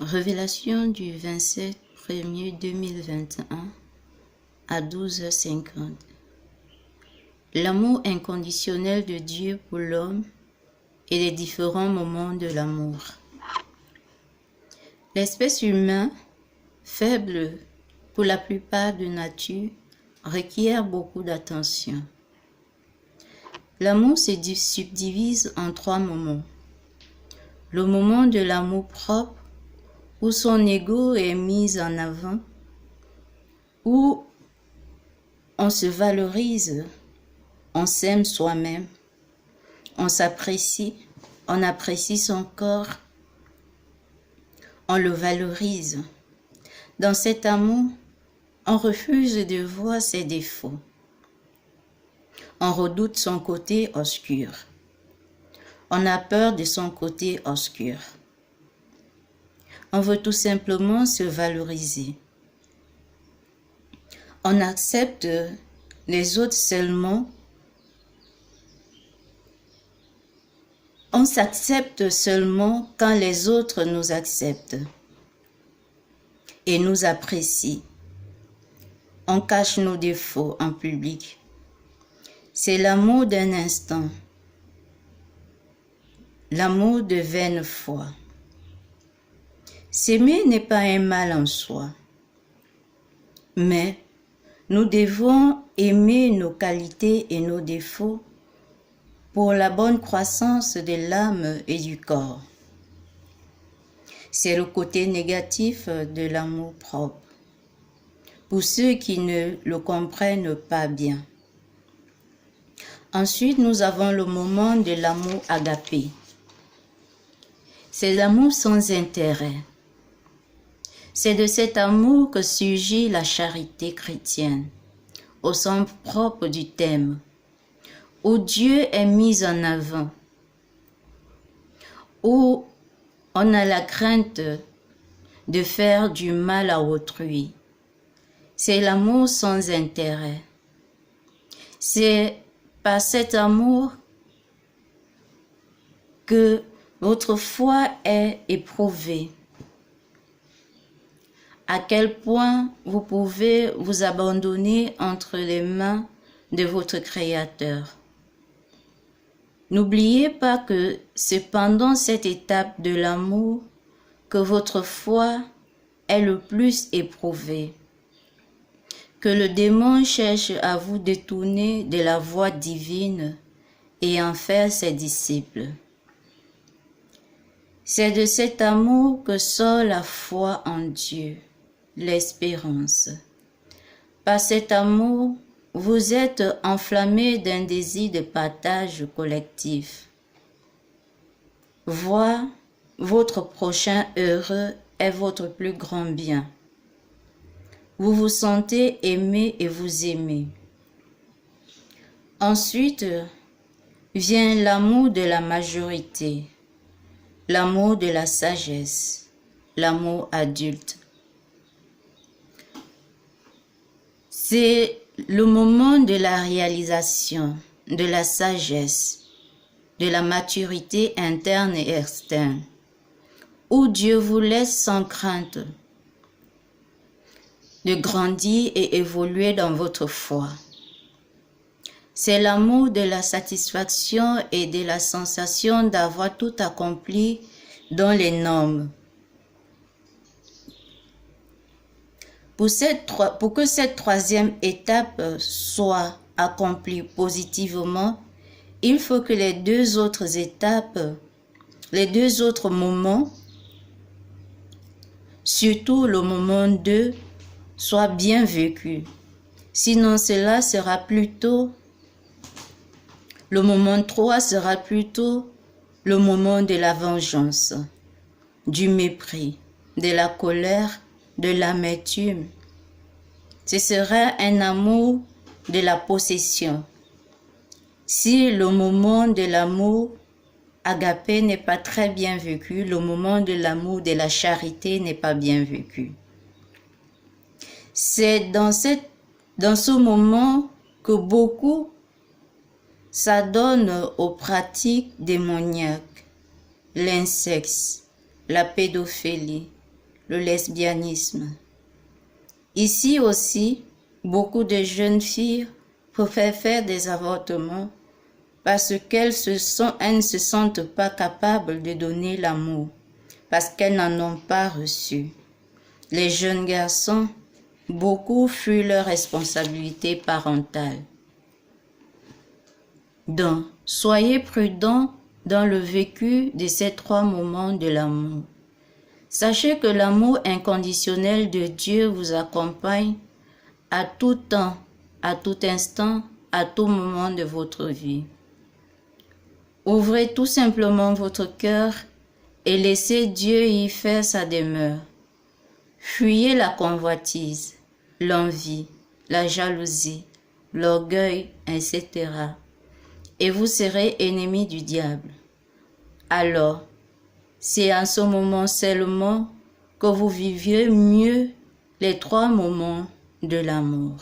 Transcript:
Révélation du 27/1/2021 à 12h50. L'amour inconditionnel de Dieu pour l'homme et les différents moments de l'amour. L'espèce humaine, faible pour la plupart de nature, requiert beaucoup d'attention. L'amour se subdivise en 3 moments. Le moment de l'amour propre, où son ego est mis en avant, où on se valorise, on s'aime soi-même, on s'apprécie, on apprécie son corps, on le valorise. Dans cet amour, on refuse de voir ses défauts. On redoute son côté obscur. On a peur de son côté obscur. On veut tout simplement se valoriser. On accepte les autres seulement. On s'accepte seulement quand les autres nous acceptent et nous apprécient. On cache nos défauts en public. C'est l'amour d'un instant. L'amour de vaine foi. S'aimer n'est pas un mal en soi, mais nous devons aimer nos qualités et nos défauts pour la bonne croissance de l'âme et du corps. C'est le côté négatif de l'amour propre, pour ceux qui ne le comprennent pas bien. Ensuite, nous avons le moment de l'amour agapé. C'est l'amour sans intérêt. C'est de cet amour que surgit la charité chrétienne, au sens propre du thème, où Dieu est mis en avant, où on a la crainte de faire du mal à autrui. C'est l'amour sans intérêt. C'est par cet amour que votre foi est éprouvée. À quel point vous pouvez vous abandonner entre les mains de votre Créateur. N'oubliez pas que c'est pendant cette étape de l'amour que votre foi est le plus éprouvée, que le démon cherche à vous détourner de la voie divine et en faire ses disciples. C'est de cet amour que sort la foi en Dieu, l'espérance. Par cet amour, vous êtes enflammés d'un désir de partage collectif. Voir votre prochain heureux est votre plus grand bien. Vous vous sentez aimé et vous aimez. Ensuite vient l'amour de la majorité, l'amour de la sagesse, l'amour adulte. C'est le moment de la réalisation, de la sagesse, de la maturité interne et externe, où Dieu vous laisse sans crainte de grandir et évoluer dans votre foi. C'est l'amour de la satisfaction et de la sensation d'avoir tout accompli dans les normes. Pour que cette 3e étape soit accomplie positivement, il faut que les 2 autres étapes, les 2 autres moments, surtout le moment 2, soient bien vécus. Sinon, cela sera plutôt, le moment 3 sera plutôt le moment de la vengeance, du mépris, de la colère, de l'amertume. Ce sera un amour de la possession. Si le moment de l'amour agapé n'est pas très bien vécu, le moment de l'amour de la charité n'est pas bien vécu. C'est dans ce moment que beaucoup s'adonnent aux pratiques démoniaques, l'inceste, la pédophilie, le lesbianisme. Ici aussi, beaucoup de jeunes filles préfèrent faire des avortements parce qu'elles ne se sentent pas capables de donner l'amour, parce qu'elles n'en ont pas reçu. Les jeunes garçons, beaucoup fuient leurs responsabilités parentales. Donc, soyez prudents dans le vécu de ces 3 moments de l'amour. Sachez que l'amour inconditionnel de Dieu vous accompagne à tout temps, à tout instant, à tout moment de votre vie. Ouvrez tout simplement votre cœur et laissez Dieu y faire sa demeure. Fuyez la convoitise, l'envie, la jalousie, l'orgueil, etc. Et vous serez ennemis du diable. Alors, c'est en ce moment seulement que vous viviez mieux les 3 moments de l'amour.